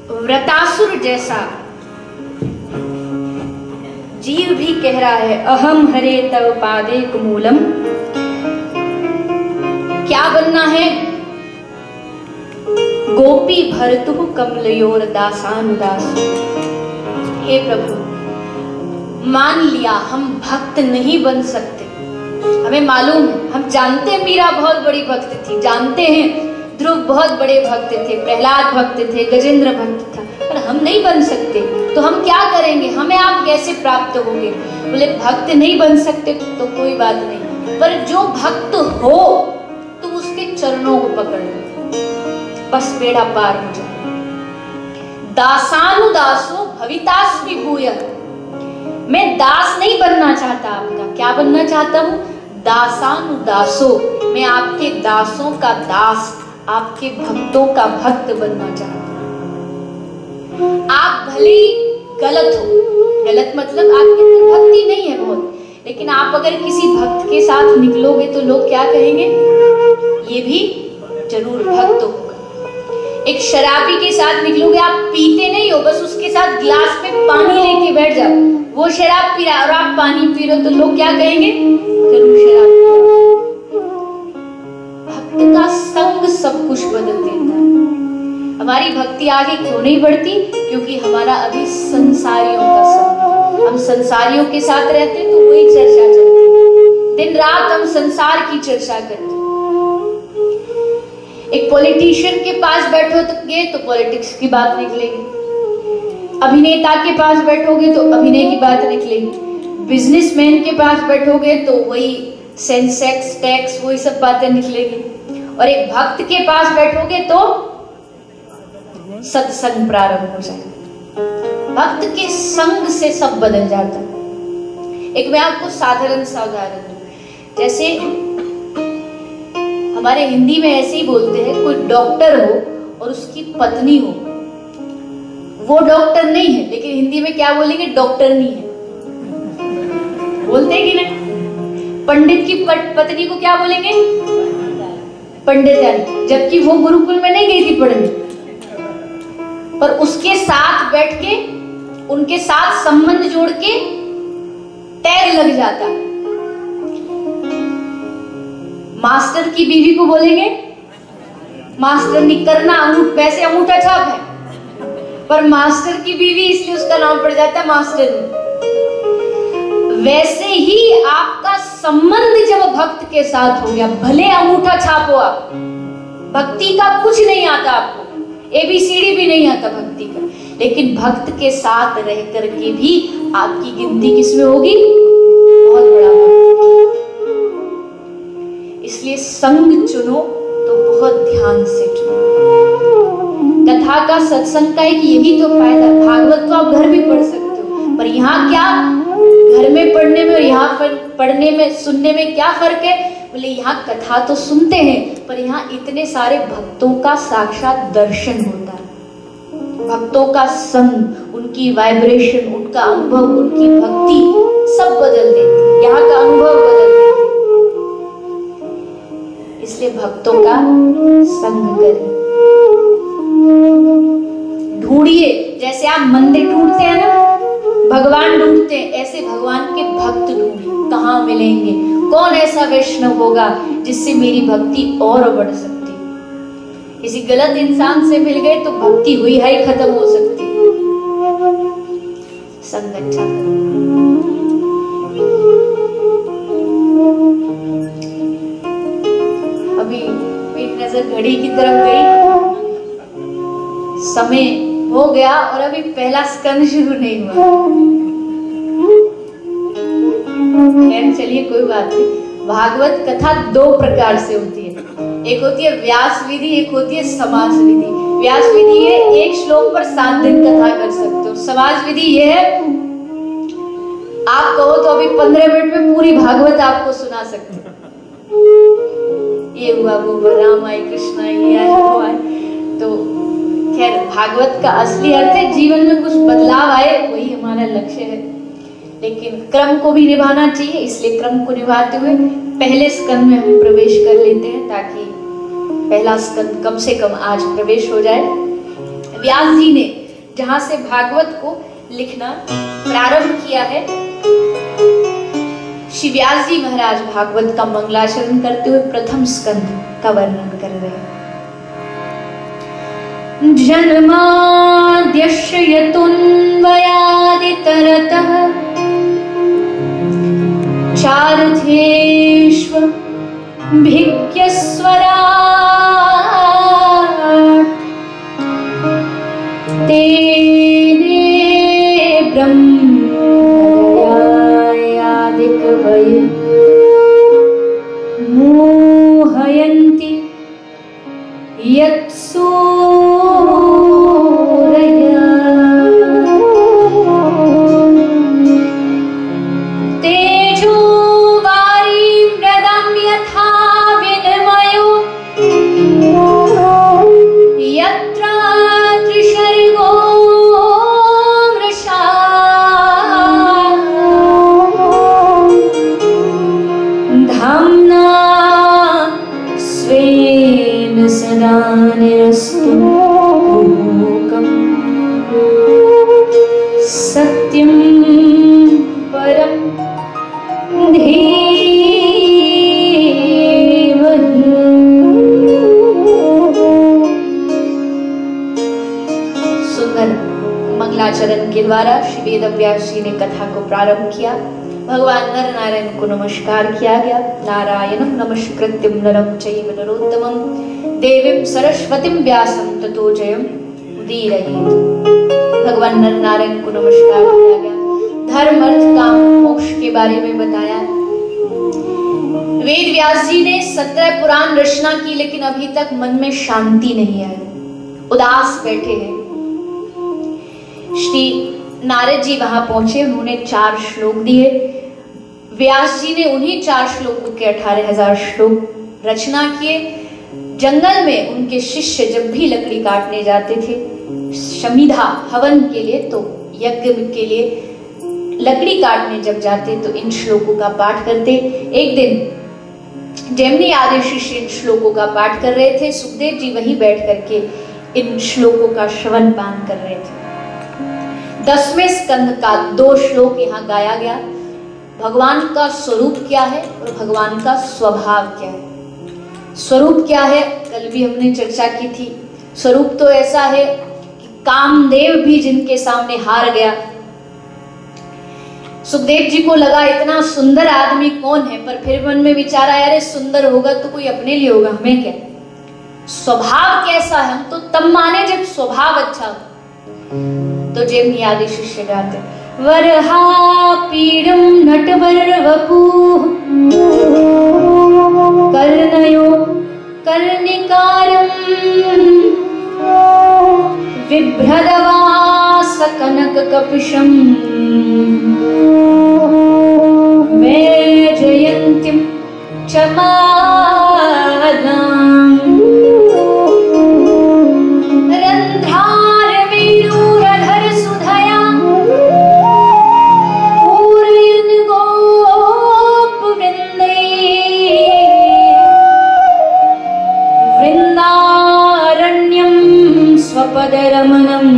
व्रतासुर जैसा जीव भी कह रहा है, अहम हरे तव पादे कुमूलम। क्या बनना है? गोपी भरतु कमलयोर दासानुदास। हे प्रभु, मान लिया हम भक्त नहीं बन सकते, हमें मालूम है, हम जानते हैं मीरा बहुत बड़ी भक्त थी, जानते हैं ध्रुव बहुत बड़े भक्त थे, प्रहलाद भक्त थे, गजेंद्र भक्त था, पर हम नहीं बन सकते। तो हम क्या करेंगे? हमें आप कैसे प्राप्त होंगे? बोले भक्त नहीं बन सकते तो कोई बात नहीं, पर जो भक्त हो तुम उसके चरणों को पकड़ लो, बस बेड़ा पार हो जाए। दासानुदासो भवितास्मि भूयः। मैं दास नहीं बनना चाहता आपका, क्या बनना चाहता हूं? दासानुदासो, मैं आपके दासों का दास, आपके भक्तों का भक्त बनना चाहता हूं। आप भले ही गलत हो, गलत मतलब आपके अंदर भक्ति नहीं है बहुत, लेकिन आप अगर किसी भक्त के साथ निकलोगे तो लोग क्या कहेंगे? ये भी जरूर भक्त होगा। एक शराबी के साथ निकलोगे, आप पीते नहीं हो, बस उसके साथ गिलास में पानी लेके बैठ जाओ, वो शराब पी रहा है और आप पानी पी रहे हो, तो लोग क्या कहेंगे? जरूर शराब पी रहा है। भक्त का संग सब कुछ बदल देता है। हमारी भक्ति आगे क्यों नहीं बढ़ती? क्योंकि हमारा अभी संसारियों का संग, हम संसारियों के साथ रहते तो वही चर्चा चलती, दिन रात हम संसार की चर्चा करते। एक पॉलिटिशियन के पास बैठोगे तो पॉलिटिक्स की बात निकलेगी, अभिनेता के पास बैठोगे तो अभिनय की बात निकलेगी, बिजनेसमैन के पास बैठोगे तो वही सेंसेक्स टैक्स वही सब बातें निकलेगी, और एक भक्त के पास बैठोगे तो सत्संग प्रारंभ हो जाएगा। भक्त के संग से सब बदल जाता है। एक मैं आपको साधारण सा उदाहरण दूं, जैसे हमारे हिंदी में ऐसे ही बोलते हैं, कोई डॉक्टर हो और उसकी पत्नी हो, वो डॉक्टर नहीं है, लेकिन हिंदी में क्या बोलेंगे? डॉक्टरनी है, बोलते हैं कि नहीं? पंडित की पत्नी को क्या बोलेंगे? पंडितानी, जबकि वो गुरुकुल में नहीं गई थी पढ़ने, पर उसके साथ बैठ के उनके साथ संबंध जोड़ के टैग लग जाता। मास्टर की बीवी को बोलेंगे मास्टरनी, करना वैसे अंगूठा छाप है, पर मास्टर की बीवी इसलिए उसका नाम पड़ जाता है मास्टरनी। वैसे ही आपका संबंध जब भक्त के साथ हो गया, भले अंगूठा छाप हो आप, भक्ति का कुछ नहीं आता आपको, ABCD भी नहीं आता भक्ति का, लेकिन भक्त के साथ रह करके भी आपकी गिनती किसमें होगी? बहुत बड़ा भक्त। इसलिए संग चुनो तो बहुत ध्यान से चुनो। कथा का, सत्संग का एक यही तो फायदा। भागवत तो आप घर भी पढ़ सकते हो, पर यहाँ क्या, घर में पढ़ने में और यहाँ पर पढ़ने में, सुनने में क्या फर्क है? बोले यहाँ कथा तो सुनते हैं, पर यहाँ इतने सारे भक्तों का साक्षात दर्शन होता है, भक्तों का संग, उनकी वाइब्रेशन, उनका अनुभव, उनकी भक्ति सब बदल देती है, यहाँ का अनुभव बदल देती है। इसलिए भक्तों का संग करिए, ढूंढिए। जैसे आप मंदिर ढूंढते हैं ना, भगवान ढूंढते हैं, ऐसे भगवान के भक्त ढूंढिए। कहाँ मिलेंगे? कौन ऐसा वैष्णव होगा जिससे मेरी भक्ति और बढ़ सकती? किसी गलत इंसान से मिल गए तो भक्ति हुई है ही खत्म हो सकती। संग अच्छा करो। अभी मेरी नजर घड़ी की तरफ गई, समय हो गया और अभी पहला स्कंद शुरू नहीं हुआ। खैर चलिए कोई बात नहीं। भागवत कथा दो प्रकार से होती है, एक होती है व्यास विधि, एक होती है समाज विधि। व्यास विधि है एक श्लोक पर 7 दिन कथा कर सकते हो। समाज विधि ये है आप कहो तो अभी 15 मिनट में पूरी भागवत आपको सुना सकते हो। ये हुआ वो राम आए, कृष्ण आए, ये आए, वो आए। तो खैर भागवत का असली अर्थ है जीवन में कुछ बदलाव आए, वही हमारा लक्ष्य है। लेकिन क्रम को भी निभाना चाहिए, इसलिए क्रम को निभाते हुए पहले स्कंद में हम प्रवेश कर लेते हैं, ताकि पहला स्कंद कम से कम आज प्रवेश हो जाए। व्यास जी ने जहां से भागवत को लिखना प्रारंभ किया है। श्री व्यास जी महाराज भागवत का मंगलाचरण करते हुए प्रथम स्कंध का वर्णन कर रहे हैं। जन्माद्यस्य यतोऽन्वयादितरतः चारुधेष्वभिज्ञस्वराट् तेने ब्रह्मयादिकवये मोहयन्ति यत्सूरया तेजो वारीं मृदं यथा विनिमयो यत्र त्रिसर्गो मृषा धाम्ना स्वेन सदा निरस्तु लोकम् सत्यं परं धीमहि। सुंदर मंगलाचरण के द्वारा श्री वेदव्यास जी ने कथा को प्रारंभ किया। भगवान नर नारायण को नमस्कार किया गया। नारायणं नमस्कृत्यं नरं चैव नरोत्तमं देवीं सरस्वतीं व्यासं ततो जयं उदीरयेत्। भगवान नर नारायण को नमस्कार किया गया। धर्म अर्थ काम मोक्ष के बारे में बताया। वेद व्यास जी ने 17 पुराण रचना की, लेकिन अभी तक मन में शांति नहीं आई, उदास बैठे हैं। श्री नारद जी वहां पहुंचे, उन्होंने 4 श्लोक दिए। व्यास जी ने उन्हीं 4 श्लोकों के 18,000 श्लोक रचना किए। जंगल में उनके शिष्य जब भी लकड़ी काटने जाते थे शमीधा हवन के लिए, तो यज्ञ के लिए लकड़ी काटने जब जाते तो इन श्लोकों का पाठ करते। एक दिन जैमिनी आदि शिष्य इन श्लोकों का पाठ कर रहे थे। सुखदेव जी वहीं बैठ करके इन श्लोकों का श्रवण पान कर रहे थे। 10वें स्कंद का 2 श्लोक यहाँ गाया गया। भगवान का स्वरूप क्या है और भगवान का स्वभाव क्या है। स्वरूप क्या है, कल भी हमने चर्चा की थी। स्वरूप तो ऐसा है कि कामदेव भी जिनके सामने हार गया। सुखदेव जी को लगा इतना सुंदर आदमी कौन है, पर फिर मन में विचार आया, अरे सुंदर होगा तो कोई अपने लिए होगा, हमें क्या। स्वभाव कैसा है, हम तो तब माने जब स्वभाव अच्छा हो। तो जैमिनी आदि शिष्य गाते, वरहापीडं नटवरवपुः कर्णयो कर्णिकारं बिभ्रदवासकनककपिशं वैजयन्तीं च मालां स्वपदरमणं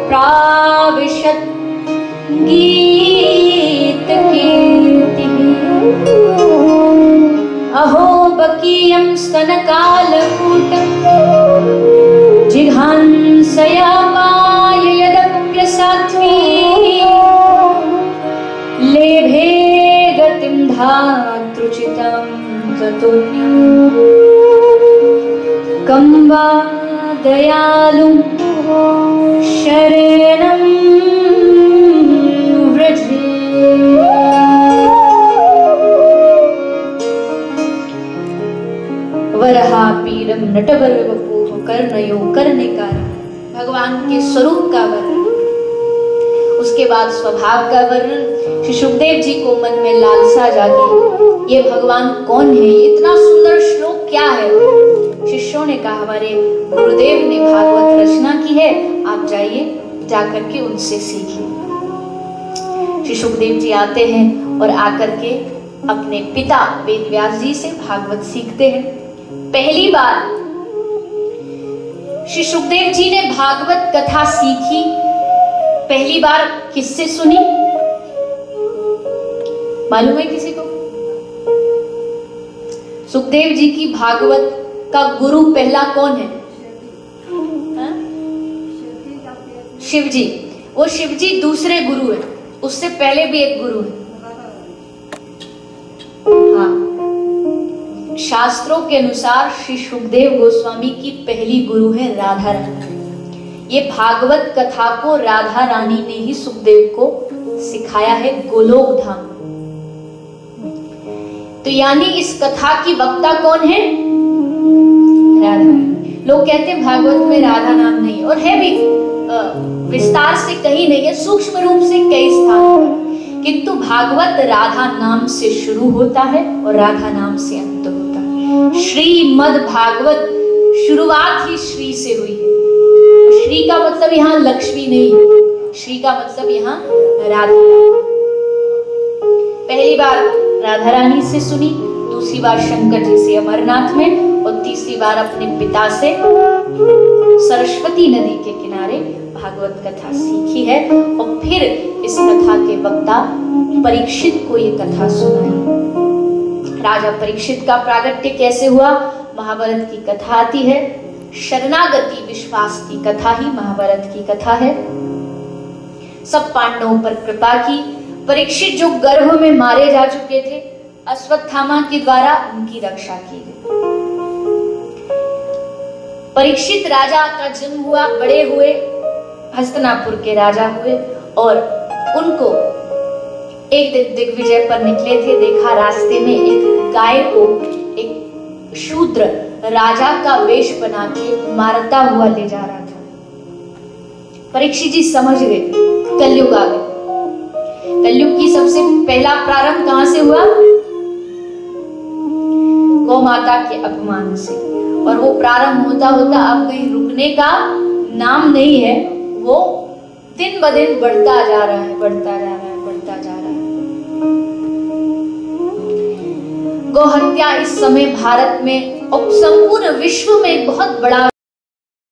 प्राविशत् गीतकीर्तिः अहो बकीयं स्तनकालकूटं जिघांसयामाय यदप्यसाध्वी लेभे गतिं धातृचितं ततोऽन्यम् कं वा दयालुं शरणं व्रजे। वरहापीडं नटवरवपुः कर्णयो कर्णिकारं। भगवान के स्वरूप का वर्णन, उसके बाद स्वभाव का वर्णन। श्री सुखदेव जी को मन में लालसा जागी, ये भगवान कौन है, इतना सुंदर श्लोक क्या है। शिष्यों ने कहा, हमारे गुरुदेव ने भागवत रचना की है, आप जाइए जाकर के उनसे सीखिए। श्री सुखदेव जी आते हैं और आकर के अपने पिता वेदव्यास जी से भागवत सीखते हैं। पहली बार श्री सुखदेव जी ने भागवत कथा सीखी पहली बार किससे सुनी? मालूम है किसी को? सुखदेव जी की भागवत का गुरु पहला कौन है? शिव जी। वो शिव जी दूसरे गुरु है, उससे पहले भी एक गुरु है। हाँ, शास्त्रों के अनुसार श्री सुखदेव गोस्वामी की पहली गुरु है राधा रानी। ये भागवत कथा को राधा रानी ने ही सुखदेव को सिखाया है गोलोक धाम। तो यानी इस कथा की वक्ता कौन है? राधा रानी। लोग कहते हैं भागवत में राधा नाम नहीं, और है भी विस्तार से कहीं नहीं है, सूक्ष्म रूप से कई स्थान पर, किंतु भागवत राधा नाम से शुरू होता है और राधा नाम से अंत होता है। श्रीमद् भागवत शुरुआत ही श्री से हुई है। श्री का मतलब यहाँ लक्ष्मी नहीं, श्री का मतलब यहाँ राधा। पहली बार राधा रानी से सुनी, दूसरी बार शंकर जी से अमरनाथ में, और तीसरी बार अपने पिता से सरस्वती नदी के किनारे भागवत कथा सीखी है। और फिर इस कथा के वक्ता परीक्षित को ये कथा सुनाई। राजा परीक्षित का प्रागट्य कैसे हुआ? महाभारत की कथा आती है। शरणागति विश्वास की कथा ही महाभारत की कथा है। सब पांडवों पर कृपा की। परीक्षित जो गर्भ में मारे जा चुके थे, अश्वत्थामा के द्वारा उनकी रक्षा की गई। परीक्षित राजा का जन्म हुआ, बड़े हुए, हस्तिनापुर के राजा हुए, और उनको एक दिन दिग्विजय पर निकले थे, देखा रास्ते में एक गाय को एक शूद्र राजा का वेश बना के मारता हुआ ले जा रहा था। परीक्षित जी समझ गए कलयुग आ गए। कलयुग की सबसे पहला प्रारंभ कहां से हुआ? गौ माता के अपमान से, और वो प्रारंभ होता होता अब कहीं रुकने का नाम नहीं है। वो दिन ब दिन बढ़ता जा रहा है, बढ़ता जा रहा है, बढ़ता जा रहा है। गौ हत्या इस समय भारत में और संपूर्ण विश्व में बहुत बड़ा